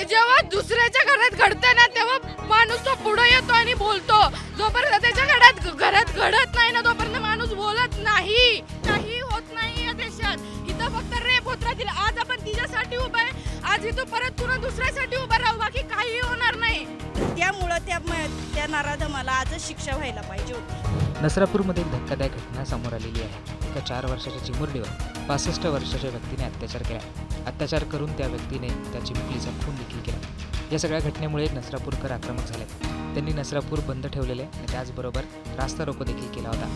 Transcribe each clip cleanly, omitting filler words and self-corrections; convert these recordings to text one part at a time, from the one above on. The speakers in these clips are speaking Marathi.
जेव्हा दुसऱ्याच्या घरात घडतं ना तेव्हा माणूस तो पुढे येतो आणि बोलतो. जोपर्यंत त्याच्या घरात घडत नाही ना तोपर्यंत माणूस बोलत नाही. काही होत नाही या देशात. इथं फक्त रेप होत राहतील. आज आपण तिच्यासाठी उभा आहे, आज इथं परत पुन्हा दुसऱ्यासाठी उभा राहू, बाकी काही होणार नाही. त्यामुळं त्या नराधमाला आजच शिक्षा व्हायला पाहिजे होती. नसरापूरमध्ये एक धक्कादायक घटना समोर आलेली आहे. एका 4 वर्षाच्या चिमुरडीवर 65 वर्षाच्या व्यक्तीने अत्याचार केला. अत्याचार करून त्या व्यक्तीने त्या चिमुकलीचा खून देखील केला. या सगळ्या घटनेमुळे नसरापूरकर आक्रमक झाले. त्यांनी नसरापूर बंद ठेवलेले आणि त्याचबरोबर रास्ता रोको देखील केला होता.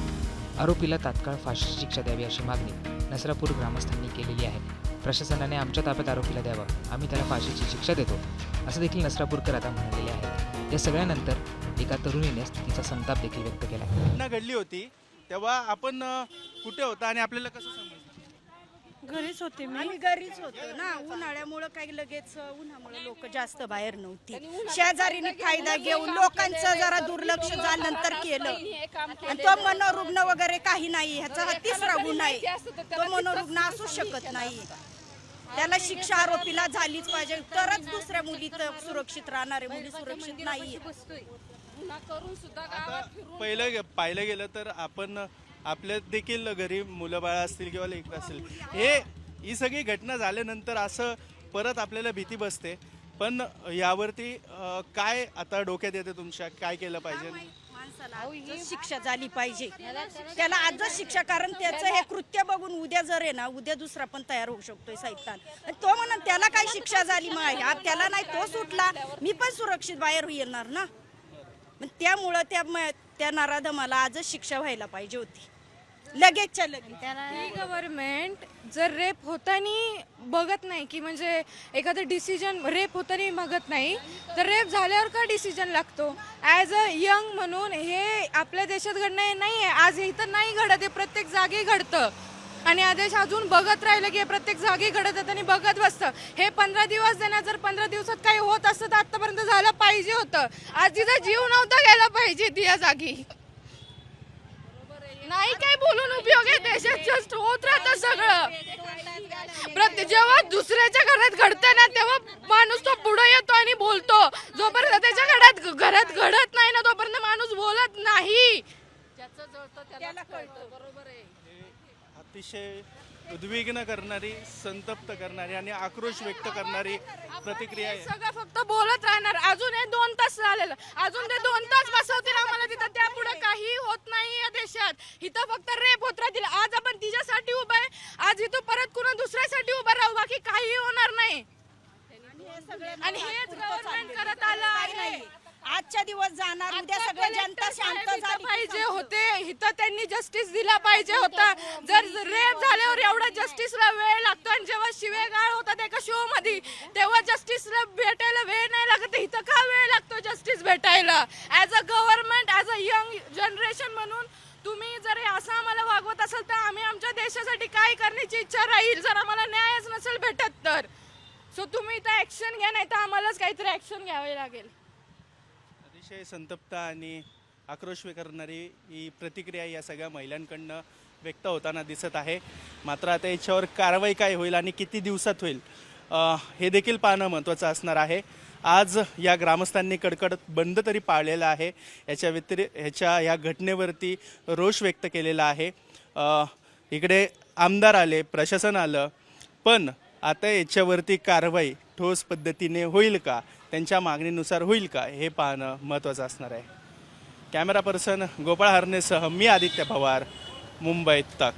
आरोपीला तात्काळ फाशीची शिक्षा द्यावी अशी मागणी नसरापूर ग्रामस्थांनी केलेली आहे. प्रशासनाने आमच्या ताब्यात आरोपीला द्यावं, आम्ही त्याला फाशीची शिक्षा देतो, असं देखील नसरापूरकर आता म्हणालेले आहेत. या सगळ्यानंतर एका तरुणीने तिचा संताप देखील व्यक्त केला. घटना घडली होती तेव्हा आपण कुठे होता आणि आपल्याला कसं समजलं? घरीच होते आम्ही घरीच होतो ना. उन्हाळ्यामुळं काही लगेच उन्हामुळे लोक जास्त बाहेर नव्हती. शेजारीने फायदा घेऊन लोकांचं जरा दुर्लक्ष झाल्यानंतर केलं. आणि तो मनोरुग्ण वगैरे काही नाही. ह्याचा हा तिसरा गुन्हा आहे. तो मनोरुग्ण असू शकत नाही. त्याला शिक्षा आरोपीला झालीच पाहिजे, तरच दुसऱ्या मुली तर सुरक्षित राहणार आहे. मुली सुरक्षित नाही. पहिलं पाहिलं गेलं तर आपण आपल्या देखील घरी मुलं बाळा असतील किंवा लेकरं असतील, ही सगळी घटना झाल्यानंतर असं परत आपल्याला भीती बसते. पण यावरती काय आता डोक्यात येते तुमच्या, काय केलं पाहिजे? माणसाला आजच शिक्षा झाली पाहिजे. त्याला आजच शिक्षा, कारण त्याचं हे कृत्य बघून उद्या जर आहे ना, उद्या दुसरा पण तयार होऊ शकतोय सैतान. तो म्हणून त्याला काय शिक्षा झाली, मग त्याला नाही, तो सुटला, मी पण सुरक्षित बाहेर येणार ना. त्यामुळं त्या नराधमाला आजच शिक्षा व्हायला पाहिजे होती, लगेचच्या लगेच. गव्हर्नमेंट जर रेप होताना बघत नाही की म्हणजे एखादं डिसिजन रेप होताना बघत नाही, तर रेप झाल्यावर का डिसिजन लागतो? ॲज अ यंग म्हणून हे आपल्या देशात घडणं नाही आहे. आज इथं नाही घडत, हे प्रत्येक जागी घडतं. आणि आदेश अजून बघत राहिलं की प्रत्येक जागी घडत आणि बघत बसतं. हे 15 दिवस देण्यात जर 15 दिवसात काही होत असतं तर आतापर्यंत झालं पाहिजे होतं. आज तिचा जीव नव्हता गेला पाहिजे त्या जागी. नाही काय बोलून उपयोग आहे, देशात जस्ट होत राहतं सगळं. जेव्हा दुसऱ्याच्या घरात घडतं ना तेव्हा माणूस तो पुढे येतो आणि बोलतो. जोपर्यंत त्याच्या घरात घडत नाही ना तोपर्यंत माणूस बोलत नाही. त्याला कळतं. बरोबर आहे. अतिशय उद्विग्न करणारी, संतप्त करणारी आणि आक्रोश व्यक्त करणारी प्रतिक्रिया आहे. सगळं फक्त बोलत राहणार. अजून हे 2 तास झालेलं, अजून ते 2 तास बसवतील आम्हाला तिथं. त्यापुढे काही होत नाही या देशात. इथं फक्त रेप होत राहतील. आज आपण तिच्यासाठी उभा आहे, आज इथं परत कुणा दुसऱ्यासाठी उभा राहू, बाकी काही होणार नाही. आणि हेच गव्हर्नमेंट करत आलं आहे. आजच्या दिवस जाणार, उद्या सगळं जनता शांत झाली पाहिजे होते. इथं त्यांनी जस्टिस दिला पाहिजे होता. जर रेप झाल्यावर एवढा जस्टिसला वेळ लागतो आणि जेव्हा शिवेगाळ होतात एका शो मध्ये तेव्हा जस्टिसला भेटायला वेळ नाही लागत. इथं का वेळ लागतो जस्टिस भेटायला? As a government, as a young generation म्हणून तुम्ही जर असं आम्हाला वागवत असाल तर आम्ही आमच्या देशासाठी काय करण्याची इच्छा राहील जर आम्हाला न्यायच नसेल भेटत तर. सो तुम्ही इथं ऍक्शन घ्या, नाही तर आम्हालाच काहीतरी ऍक्शन घ्यावी लागेल. अतिशय संतप्त आणि आक्रोश करणारी ही प्रतिक्रिया या सगळ्या महिलांकडनं व्यक्त होताना दिसत आहे. मात्र आता याच्यावर कारवाई काय होईल आणि किती दिवसात होईल हे देखील पाहणं महत्त्वाचं असणार आहे. आज या ग्रामस्थांनी कडकड बंद तरी पाळलेला आहे. ह्या घटनेवरती रोष व्यक्त केलेला आहे. इकडे आमदार आले, प्रशासन आलं, पण आता याच्यावरती कारवाई ठोस पद्धतीने होईल का, त्यांच्या मागणीनुसार होईल का, हे पाहणं महत्त्वाचं असणार आहे. कॅमेरा पर्सन गोपाळ हरणेसह मी आदित्य पवार, मुंबई तक.